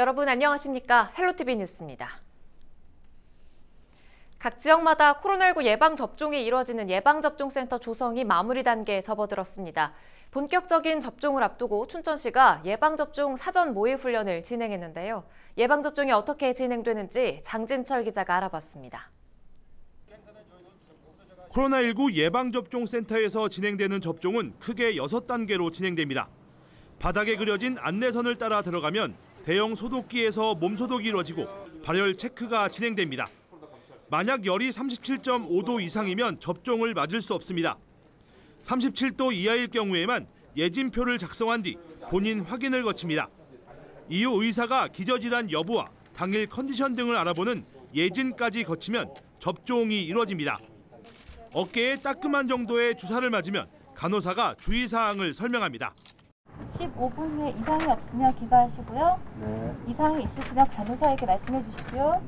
여러분 안녕하십니까? 헬로티비 뉴스입니다. 각 지역마다 코로나19 예방접종이 이루어지는 예방접종센터 조성이 마무리 단계에 접어들었습니다. 본격적인 접종을 앞두고 춘천시가 예방접종 사전 모의훈련을 진행했는데요. 예방접종이 어떻게 진행되는지 장진철 기자가 알아봤습니다. 코로나19 예방접종센터에서 진행되는 접종은 크게 6단계로 진행됩니다. 바닥에 그려진 안내선을 따라 들어가면 대형 소독기에서 몸소독이 이루어지고 발열 체크가 진행됩니다. 만약 열이 37.5도 이상이면 접종을 맞을 수 없습니다. 37도 이하일 경우에만 예진표를 작성한 뒤 본인 확인을 거칩니다. 이후 의사가 기저질환 여부와 당일 컨디션 등을 알아보는 예진까지 거치면 접종이 이루어집니다. 어깨에 따끔한 정도의 주사를 맞으면 간호사가 주의사항을 설명합니다. 15분 후에 이상이 없으면 귀가하시고요. 이상이 있으시면 간호사에게 말씀해 주십시오.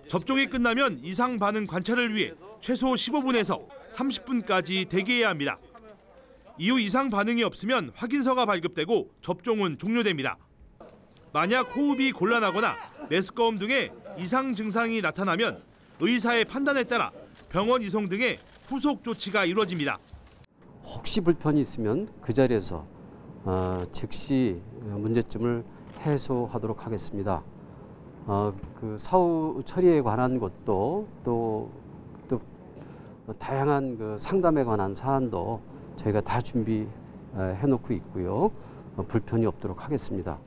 접종이 끝나면 이상 반응 관찰을 위해 최소 15분에서 30분까지 대기해야 합니다. 이후 이상 반응이 없으면 확인서가 발급되고 접종은 종료됩니다. 만약 호흡이 곤란하거나 메스꺼움 등의 이상 증상이 나타나면 의사의 판단에 따라 병원 이송 등의 후속 조치가 이루어집니다. 혹시 불편이 있으면 그 자리에서 즉시 문제점을 해소하도록 하겠습니다. 그 사후 처리에 관한 것도 또 다양한 그 상담에 관한 사안도 저희가 다 준비해놓고 있고요. 불편이 없도록 하겠습니다.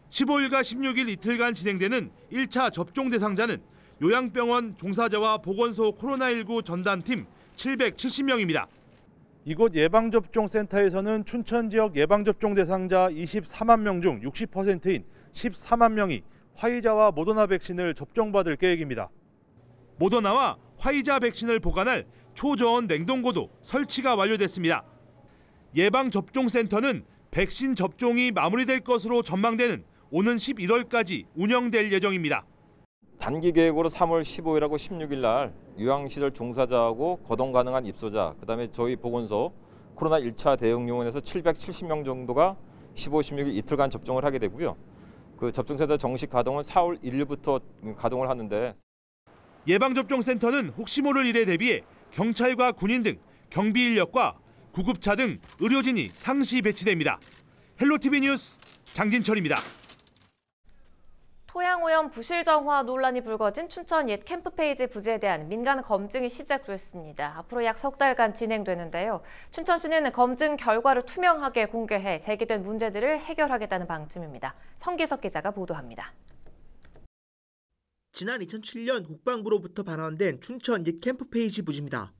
15일과 16일 이틀간 진행되는 1차 접종 대상자는 요양병원 종사자와 보건소 코로나19 전담팀 770명입니다. 이곳 예방접종센터에서는 춘천 지역 예방접종 대상자 24만 명 중 60%인 14만 명이 화이자와 모더나 백신을 접종받을 계획입니다. 모더나와 화이자 백신을 보관할 초저온 냉동고도 설치가 완료됐습니다. 예방접종센터는 백신 접종이 마무리될 것으로 전망되는 오는 11월까지 운영될 예정입니다. 단기 계획으로 3월 15일하고 16일 날 요양시설 종사자하고 거동 가능한 입소자, 그다음에 저희 보건소 코로나 1차 대응 요원에서 770명 정도가 15, 16일 이틀간 접종을 하게 되고요. 그 접종센터 정식 가동은 4월 1일부터 가동을 하는데 예방접종센터는 혹시 모를 일에 대비해 경찰과 군인 등 경비 인력과 구급차 등 의료진이 상시 배치됩니다. 헬로티비 뉴스 장진철입니다. 토양오염 부실정화 논란이 불거진 춘천 옛 캠프페이지 부지에 대한 민간 검증이 시작됐습니다. 앞으로 약 석 달간 진행되는데요. 춘천시는 검증 결과를 투명하게 공개해 제기된 문제들을 해결하겠다는 방침입니다. 성기석 기자가 보도합니다. 지난 2007년 국방부로부터 발언된 춘천 옛 캠프페이지 부지입니다.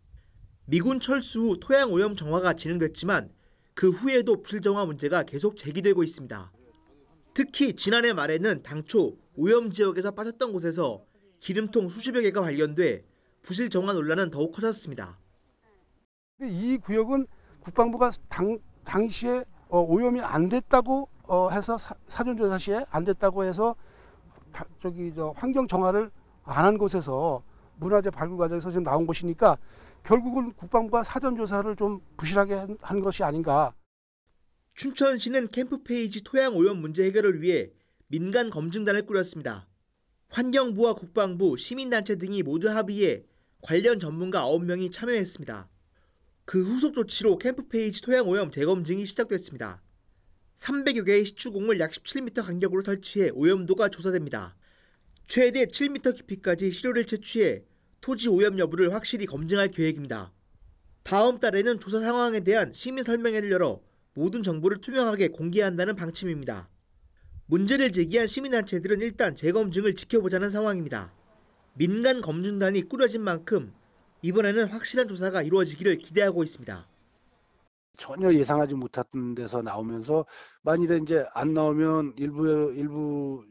미군 철수 후 토양오염 정화가 진행됐지만 그 후에도 부실정화 문제가 계속 제기되고 있습니다. 특히 지난해 말에는 당초 오염 지역에서 빠졌던 곳에서 기름통 수십여 개가 발견돼 부실 정화 논란은 더욱 커졌습니다. 이 구역은 국방부가 당시에 오염이 안 됐다고 해서 사전조사 시에 안 됐다고 해서 환경 정화를 안 한 곳에서 문화재 발굴 과정에서 지금 나온 것이니까 결국은 국방부가 사전조사를 좀 부실하게 한 것이 아닌가. 춘천시는 캠프페이지 토양오염 문제 해결을 위해 민간 검증단을 꾸렸습니다. 환경부와 국방부, 시민단체 등이 모두 합의해 관련 전문가 9명이 참여했습니다. 그 후속 조치로 캠프페이지 토양오염 재검증이 시작됐습니다. 300여 개의 시추공을 약 17m 간격으로 설치해 오염도가 조사됩니다. 최대 7m 깊이까지 시료를 채취해 토지 오염 여부를 확실히 검증할 계획입니다. 다음 달에는 조사 상황에 대한 시민 설명회를 열어 모든 정보를 투명하게 공개한다는 방침입니다. 문제를 제기한 시민단체들은 일단 재검증을 지켜보자는 상황입니다. 민간 검증단이 꾸려진 만큼 이번에는 확실한 조사가 이루어지기를 기대하고 있습니다. 전혀 예상하지 못했던 데서 나오면서 만일에 이제 안 나오면 일부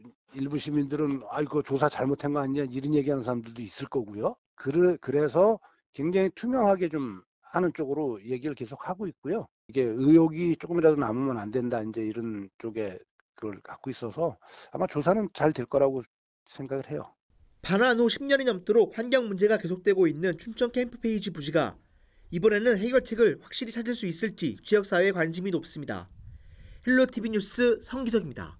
시민들은 이거 조사 잘못한 거 아니냐 이런 얘기하는 사람들도 있을 거고요. 그래서 굉장히 투명하게 좀 하는 쪽으로 얘기를 계속 하고 있고요. 이게 의혹이 조금이라도 남으면 안 된다 이제 이런 쪽에 그걸 갖고 있어서 아마 조사는 잘 될 거라고 생각을 해요. 반환 후 10년이 넘도록 환경 문제가 계속되고 있는 춘천 캠프페이지 부지가 이번에는 해결책을 확실히 찾을 수 있을지 지역사회의 관심이 높습니다. 헬로티비 뉴스 성기석입니다.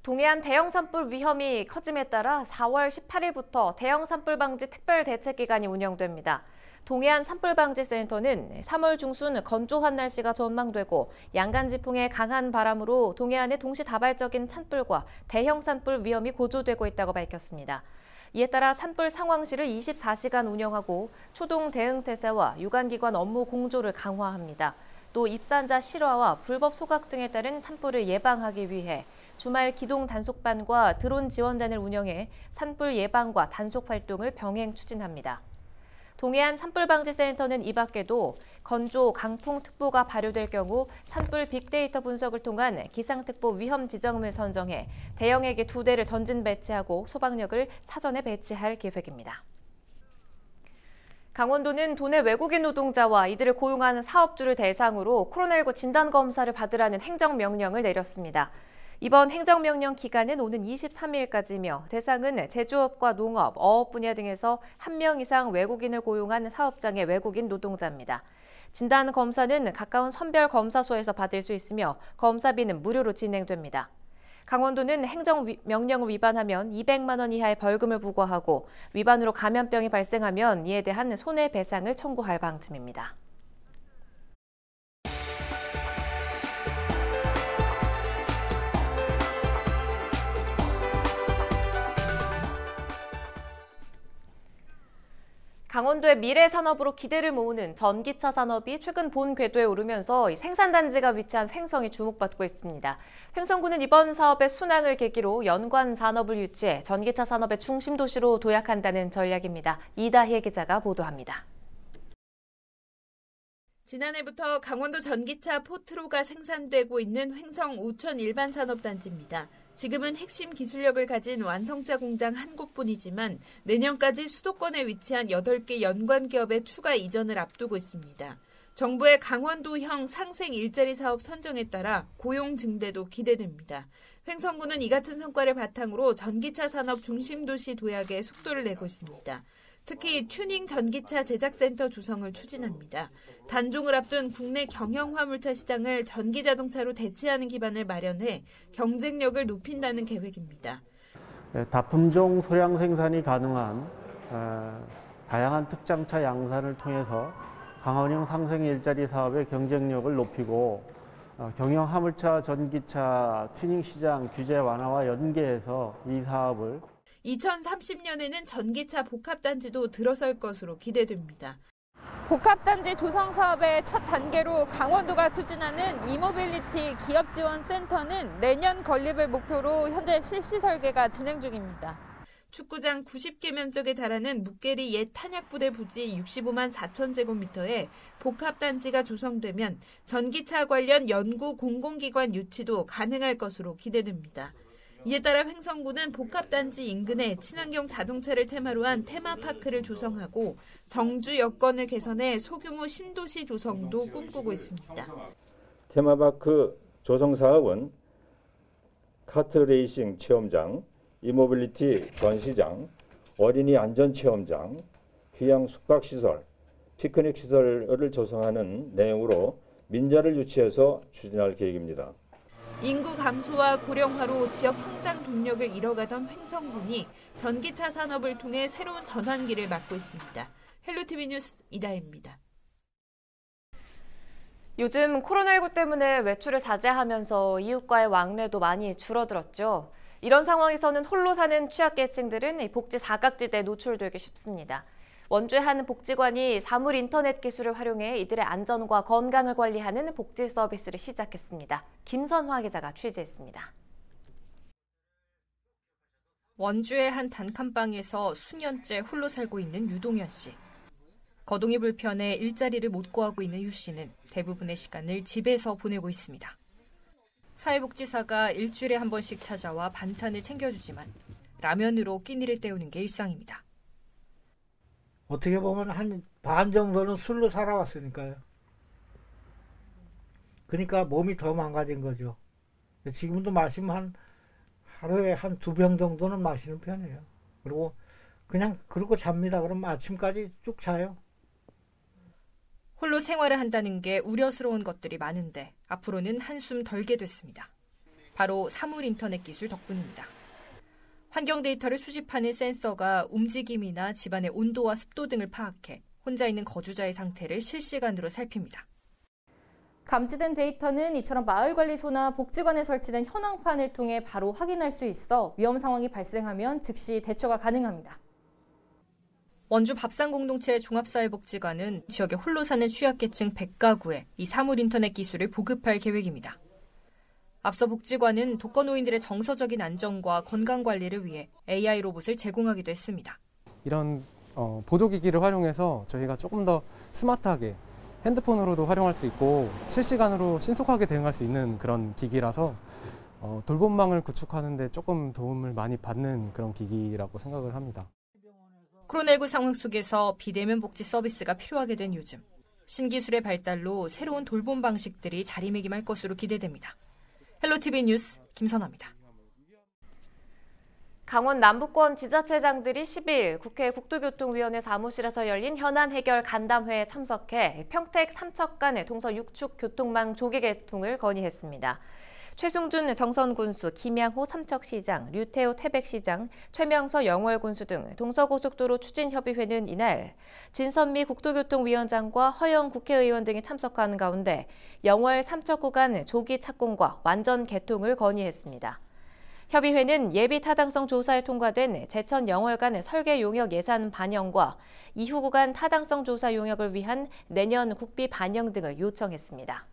동해안 대형 산불 위험이 커짐에 따라 4월 18일부터 대형 산불 방지 특별 대책 기간이 운영됩니다. 동해안 산불 방지 센터는 3월 중순 건조한 날씨가 전망되고 양간 지풍의 강한 바람으로 동해안의 동시다발적인 산불과 대형 산불 위험이 고조되고 있다고 밝혔습니다. 이에 따라 산불 상황실을 24시간 운영하고 초동 대응 태세와 유관기관 업무 공조를 강화합니다. 또 입산자 실화와 불법 소각 등에 따른 산불을 예방하기 위해 주말 기동 단속반과 드론 지원단을 운영해 산불 예방과 단속 활동을 병행 추진합니다. 동해안 산불방지센터는 이 밖에도 건조, 강풍특보가 발효될 경우 산불 빅데이터 분석을 통한 기상특보 위험 지정을 선정해 대형 헬기 2대를 전진 배치하고 소방력을 사전에 배치할 계획입니다. 강원도는 도내 외국인 노동자와 이들을 고용하는 사업주를 대상으로 코로나19 진단검사를 받으라는 행정명령을 내렸습니다. 이번 행정명령 기간은 오는 23일까지며 대상은 제조업과 농업, 어업 분야 등에서 1명 이상 외국인을 고용한 사업장의 외국인 노동자입니다. 진단검사는 가까운 선별검사소에서 받을 수 있으며 검사비는 무료로 진행됩니다. 강원도는 행정명령을 위반하면 200만 원 이하의 벌금을 부과하고 위반으로 감염병이 발생하면 이에 대한 손해배상을 청구할 방침입니다. 강원도의 미래 산업으로 기대를 모으는 전기차 산업이 최근 본 궤도에 오르면서 생산단지가 위치한 횡성이 주목받고 있습니다. 횡성군은 이번 사업의 순항을 계기로 연관 산업을 유치해 전기차 산업의 중심 도시로 도약한다는 전략입니다. 이다희 기자가 보도합니다. 지난해부터 강원도 전기차 포트로가 생산되고 있는 횡성 우천 일반산업단지입니다. 지금은 핵심 기술력을 가진 완성차 공장 한 곳뿐이지만 내년까지 수도권에 위치한 8개 연관 기업의 추가 이전을 앞두고 있습니다. 정부의 강원도형 상생 일자리 사업 선정에 따라 고용 증대도 기대됩니다. 횡성군은 이 같은 성과를 바탕으로 전기차 산업 중심 도시 도약에 속도를 내고 있습니다. 특히 튜닝 전기차 제작센터 조성을 추진합니다. 단종을 앞둔 국내 경영 화물차 시장을 전기 자동차로 대체하는 기반을 마련해 경쟁력을 높인다는 계획입니다. 다품종 소량 생산이 가능한 다양한 특장차 양산을 통해서 강원형 상생 일자리 사업의 경쟁력을 높이고 경영 화물차 전기차 튜닝 시장 규제 완화와 연계해서 이 사업을 2030년에는 전기차 복합단지도 들어설 것으로 기대됩니다. 복합단지 조성 사업의 첫 단계로 강원도가 추진하는 이모빌리티 기업지원센터는 내년 건립을 목표로 현재 실시 설계가 진행 중입니다. 축구장 90개 면적에 달하는 묵계리 옛 탄약부대 부지 65만 4천 제곱미터에 복합단지가 조성되면 전기차 관련 연구 공공기관 유치도 가능할 것으로 기대됩니다. 이에 따라 횡성군은 복합단지 인근에 친환경 자동차를 테마로 한 테마파크를 조성하고 정주 여건을 개선해 소규모 신도시 조성도 꿈꾸고 있습니다. 테마파크 조성 사업은 카트레이싱 체험장, 이모빌리티 전시장, 어린이 안전체험장, 휴양 숙박시설, 피크닉 시설을 조성하는 내용으로 민자를 유치해서 추진할 계획입니다. 인구 감소와 고령화로 지역 성장 동력을 잃어가던 횡성군이 전기차 산업을 통해 새로운 전환기를 맞고 있습니다. 헬로티비 뉴스 이다혜입니다. 요즘 코로나19 때문에 외출을 자제하면서 이웃과의 왕래도 많이 줄어들었죠. 이런 상황에서는 홀로 사는 취약계층들은 복지 사각지대에 노출되기 쉽습니다. 원주의 한 복지관이 사물 인터넷 기술을 활용해 이들의 안전과 건강을 관리하는 복지 서비스를 시작했습니다. 김선화 기자가 취재했습니다. 원주의 한 단칸방에서 수년째 홀로 살고 있는 유동현 씨. 거동이 불편해 일자리를 못 구하고 있는 유 씨는 대부분의 시간을 집에서 보내고 있습니다. 사회복지사가 일주일에 한 번씩 찾아와 반찬을 챙겨주지만 라면으로 끼니를 때우는 게 일상입니다. 어떻게 보면 한 반 정도는 술로 살아왔으니까요. 그러니까 몸이 더 망가진 거죠. 지금도 마시면 하루에 한 2병 정도는 마시는 편이에요. 그리고 그냥 그러고 잡니다. 그럼 아침까지 쭉 자요. 홀로 생활을 한다는 게 우려스러운 것들이 많은데 앞으로는 한숨 덜게 됐습니다. 바로 사물 인터넷 기술 덕분입니다. 환경 데이터를 수집하는 센서가 움직임이나 집안의 온도와 습도 등을 파악해 혼자 있는 거주자의 상태를 실시간으로 살핍니다. 감지된 데이터는 이처럼 마을관리소나 복지관에 설치된 현황판을 통해 바로 확인할 수 있어 위험 상황이 발생하면 즉시 대처가 가능합니다. 원주 밥상공동체 종합사회복지관은 지역에 홀로 사는 취약계층 100가구에 이 사물 인터넷 기술을 보급할 계획입니다. 앞서 복지관은 독거노인들의 정서적인 안정과 건강관리를 위해 AI 로봇을 제공하기도 했습니다. 이런 보조기기를 활용해서 저희가 조금 더 스마트하게 핸드폰으로도 활용할 수 있고 실시간으로 신속하게 대응할 수 있는 그런 기기라서 돌봄망을 구축하는 데 조금 도움을 많이 받는 그런 기기라고 생각을 합니다. 코로나19 상황 속에서 비대면 복지 서비스가 필요하게 된 요즘, 신기술의 발달로 새로운 돌봄 방식들이 자리매김할 것으로 기대됩니다. 헬로티비 뉴스 김선아입니다. 강원 남부권 지자체장들이 10일 국회 국토교통위원회 사무실에서 열린 현안 해결 간담회에 참석해 평택 삼척간 동서 6축 교통망 조기 개통을 건의했습니다. 최승준 정선군수, 김양호 삼척시장, 류태호 태백시장, 최명서 영월군수 등 동서고속도로 추진협의회는 이날 진선미 국토교통위원장과 허영 국회의원 등이 참석하는 가운데 영월 삼척 구간 조기 착공과 완전 개통을 건의했습니다. 협의회는 예비 타당성 조사에 통과된 제천 영월간 설계 용역 예산 반영과 이후 구간 타당성 조사 용역을 위한 내년 국비 반영 등을 요청했습니다.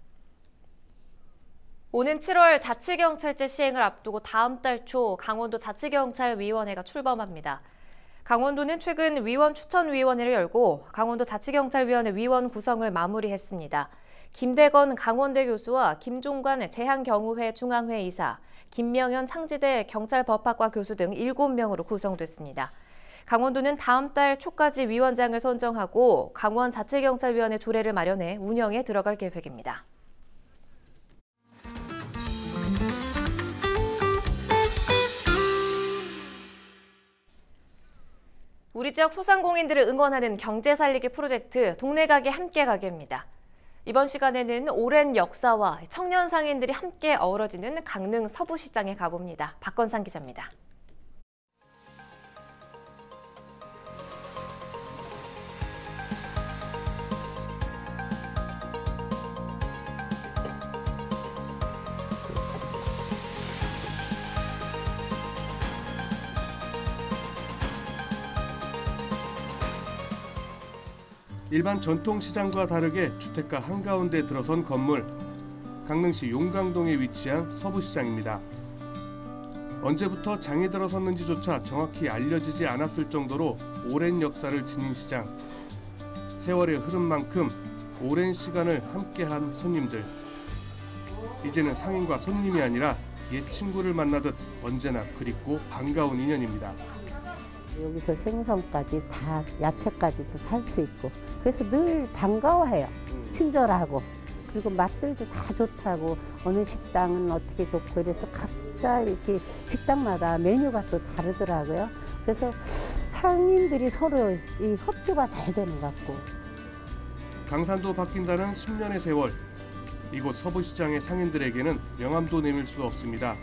오는 7월 자치경찰제 시행을 앞두고 다음 달 초 강원도 자치경찰위원회가 출범합니다. 강원도는 최근 위원 추천위원회를 열고 강원도 자치경찰위원회 위원 구성을 마무리했습니다. 김대건 강원대 교수와 김종관 재향경우회 중앙회 이사, 김명현 상지대 경찰법학과 교수 등 7명으로 구성됐습니다. 강원도는 다음 달 초까지 위원장을 선정하고 강원자치경찰위원회 조례를 마련해 운영에 들어갈 계획입니다. 우리 지역 소상공인들을 응원하는 경제 살리기 프로젝트 동네 가게 함께 가게입니다. 이번 시간에는 오랜 역사와 청년 상인들이 함께 어우러지는 강릉 서부시장에 가봅니다. 박건상 기자입니다. 일반 전통시장과 다르게 주택가 한가운데 들어선 건물, 강릉시 용강동에 위치한 서부시장입니다. 언제부터 장이 들어섰는지조차 정확히 알려지지 않았을 정도로 오랜 역사를 지닌 시장. 세월의 흐름만큼 오랜 시간을 함께한 손님들. 이제는 상인과 손님이 아니라 옛 친구를 만나듯 언제나 그립고 반가운 인연입니다. 여기서 생선까지 다 야채까지도 살 수 있고 그래서 늘 반가워해요. 친절하고 그리고 맛들도 다 좋다고 어느 식당은 어떻게 좋고 이래서 각자 이렇게 식당마다 메뉴가 또 다르더라고요. 그래서 상인들이 서로 이 협조가 잘 되는 것 같고. 강산도 바뀐다는 10년의 세월. 이곳 서부시장의 상인들에게는 명함도 내밀 수 없습니다.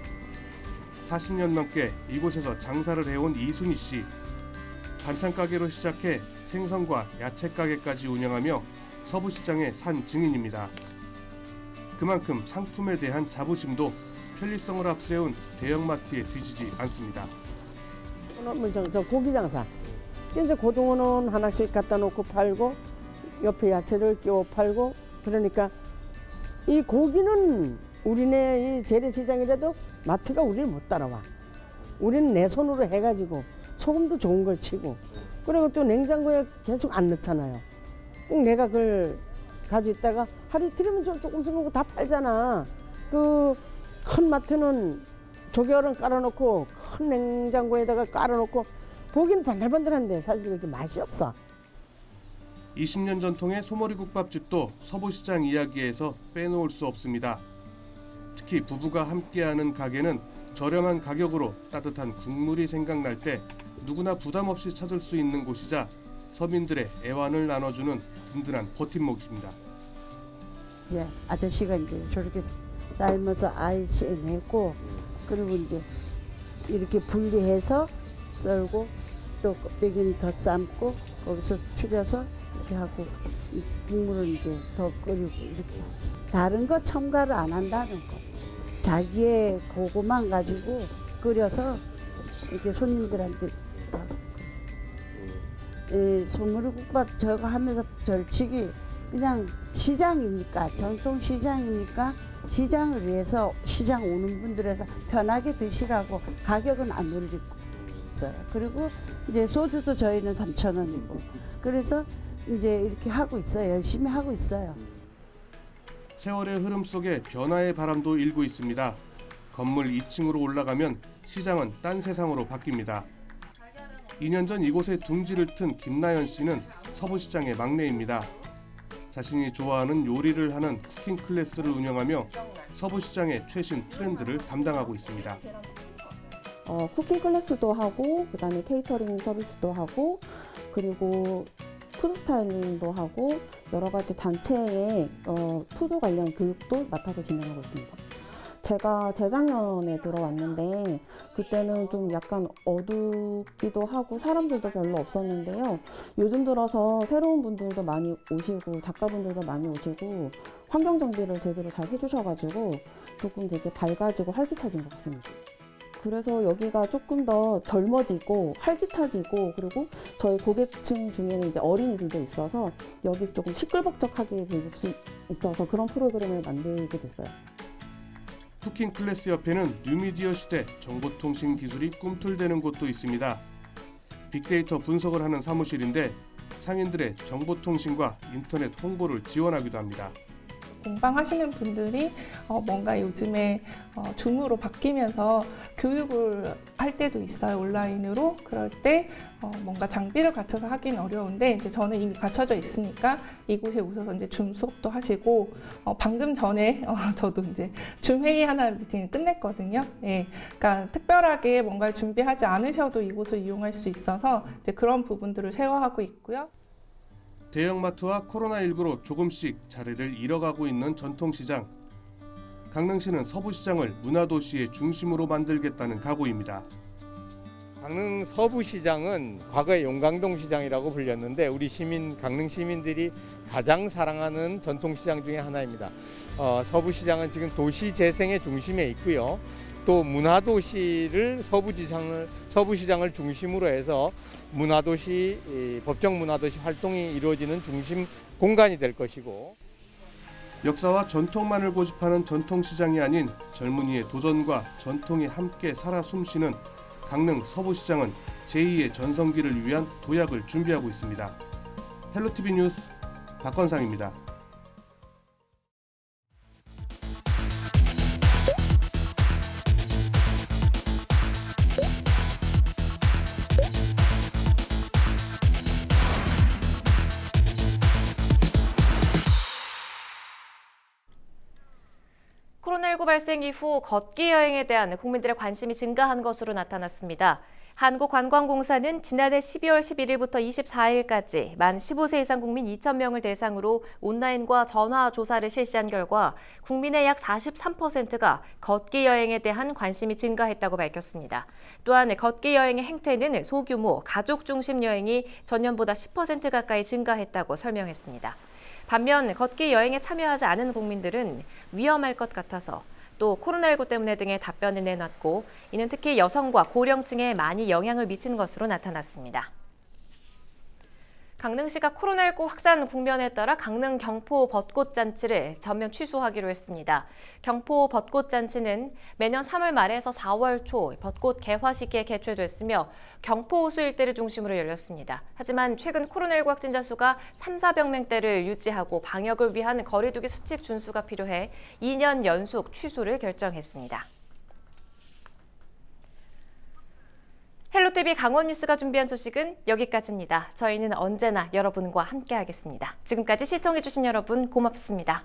40년 넘게 이곳에서 장사를 해온 이순희 씨. 반찬 가게로 시작해 생선과 야채 가게까지 운영하며 서부시장의 산 증인입니다. 그만큼 상품에 대한 자부심도 편리성을 앞세운 대형마트에 뒤지지 않습니다. 저 고기 장사. 이제 고등어는 하나씩 갖다 놓고 팔고 옆에 야채를 끼워 팔고 그러니까 이 고기는 우리네 이 재래시장이라도 마트가 우리를 못 따라와. 우리는 내 손으로 해가지고 소금도 좋은 걸 치고 그리고 또 냉장고에 계속 안 넣잖아요. 꼭 내가 그걸 가지고 있다가 하루 이틀이면 조금씩 먹고 다 팔잖아. 그 큰 마트는 조개얼음 깔아놓고 큰 냉장고에다가 깔아놓고 보기는 반들반들한데 사실 그렇게 맛이 없어. 20년 전통의 소머리국밥집도 서부시장 이야기에서 빼놓을 수 없습니다. 특히 부부가 함께하는 가게는 저렴한 가격으로 따뜻한 국물이 생각날 때 누구나 부담 없이 찾을 수 있는 곳이자 서민들의 애환을 나눠주는 든든한 버팀목입니다. 이제 아저씨가 이제 저렇게 삶아서 아이스에 내고 그리고 이제 이렇게 분리해서 썰고 또 껍데기는 더 삶고 거기서 추려서 이렇게 하고 국물을 이제 더 끓이고 이렇게 하지. 다른 거 첨가를 안 한다는 거. 자기의 그거만 가지고 끓여서 이렇게 손님들한테 소머리국밥 저거 하면서 절치기 그냥 시장이니까 전통 시장이니까 시장을 위해서 시장 오는 분들에서 편하게 드시라고 가격은 안 올리고 있어요. 그리고 이제 소주도 저희는 3,000원이고 그래서 이제 이렇게 하고 있어요. 열심히 하고 있어요. 세월의 흐름 속에 변화의 바람도 일고 있습니다. 건물 2층으로 올라가면 시장은 딴 세상으로 바뀝니다. 2년 전 이곳에 둥지를 튼 김나연 씨는 서부시장의 막내입니다. 자신이 좋아하는 요리를 하는 쿠킹 클래스를 운영하며 서부시장의 최신 트렌드를 담당하고 있습니다. 쿠킹 클래스도 하고 그다음에 케이터링 서비스도 하고 그리고 푸드 스타일링도 하고 여러 가지 단체의 푸드 관련 교육도 맡아서 진행하고 있습니다. 제가 재작년에 들어왔는데 그때는 좀 약간 어둡기도 하고 사람들도 별로 없었는데요. 요즘 들어서 새로운 분들도 많이 오시고 작가분들도 많이 오시고 환경 정비를 제대로 잘 해주셔가지고 조금 되게 밝아지고 활기차진 것 같습니다. 그래서 여기가 조금 더 젊어지고 활기차지고 그리고 저희 고객층 중에는 이제 어린이들도 있어서 여기서 조금 시끌벅적하게 될 수 있어서 그런 프로그램을 만들게 됐어요. 쿠킹 클래스 옆에는 뉴미디어 시대 정보통신 기술이 꿈틀대는 곳도 있습니다. 빅데이터 분석을 하는 사무실인데 상인들의 정보통신과 인터넷 홍보를 지원하기도 합니다. 공방하시는 분들이 뭔가 요즘에 줌으로 바뀌면서 교육을 할 때도 있어요. 온라인으로. 그럴 때 뭔가 장비를 갖춰서 하긴 어려운데 이제 저는 이미 갖춰져 있으니까 이곳에 오셔서 이제 줌 수업도 하시고 방금 전에 저도 이제 줌 회의 하나 미팅을 끝냈거든요. 예, 그러니까 특별하게 뭔가를 준비하지 않으셔도 이곳을 이용할 수 있어서 이제 그런 부분들을 세워하고 있고요. 대형마트와 코로나19로 조금씩 자리를 잃어가고 있는 전통시장. 강릉시는 서부시장을 문화도시의 중심으로 만들겠다는 각오입니다. 강릉 서부시장은 과거에 용강동 시장이라고 불렸는데 우리 강릉 시민들이 가장 사랑하는 전통시장 중에 하나입니다. 서부시장은 지금 도시 재생의 중심에 있고요. 또 문화도시를 서부시장을 중심으로 해서 법정 문화도시 활동이 이루어지는 중심 공간이 될 것이고 역사와 전통만을 고집하는 전통시장이 아닌 젊은이의 도전과 전통이 함께 살아 숨쉬는 강릉 서부시장은 제2의 전성기를 위한 도약을 준비하고 있습니다. 헬로티비 뉴스 박건상입니다. 코로나19 발생 이후 걷기 여행에 대한 국민들의 관심이 증가한 것으로 나타났습니다. 한국관광공사는 지난해 12월 11일부터 24일까지 만 15세 이상 국민 2,000명을 대상으로 온라인과 전화 조사를 실시한 결과 국민의 약 43%가 걷기 여행에 대한 관심이 증가했다고 밝혔습니다. 또한 걷기 여행의 행태는 소규모 가족 중심 여행이 전년보다 10% 가까이 증가했다고 설명했습니다. 반면 걷기 여행에 참여하지 않은 국민들은 위험할 것 같아서 또 코로나19 때문에 등의 답변을 내놨고 이는 특히 여성과 고령층에 많이 영향을 미친 것으로 나타났습니다. 강릉시가 코로나19 확산 국면에 따라 강릉 경포 벚꽃잔치를 전면 취소하기로 했습니다. 경포 벚꽃잔치는 매년 3월 말에서 4월 초 벚꽃 개화 시기에 개최됐으며 경포 호수 일대를 중심으로 열렸습니다. 하지만 최근 코로나19 확진자 수가 3,400명대를 유지하고 방역을 위한 거리두기 수칙 준수가 필요해 2년 연속 취소를 결정했습니다. 헬로티비 강원 뉴스가 준비한 소식은 여기까지입니다. 저희는 언제나 여러분과 함께하겠습니다. 지금까지 시청해주신 여러분 고맙습니다.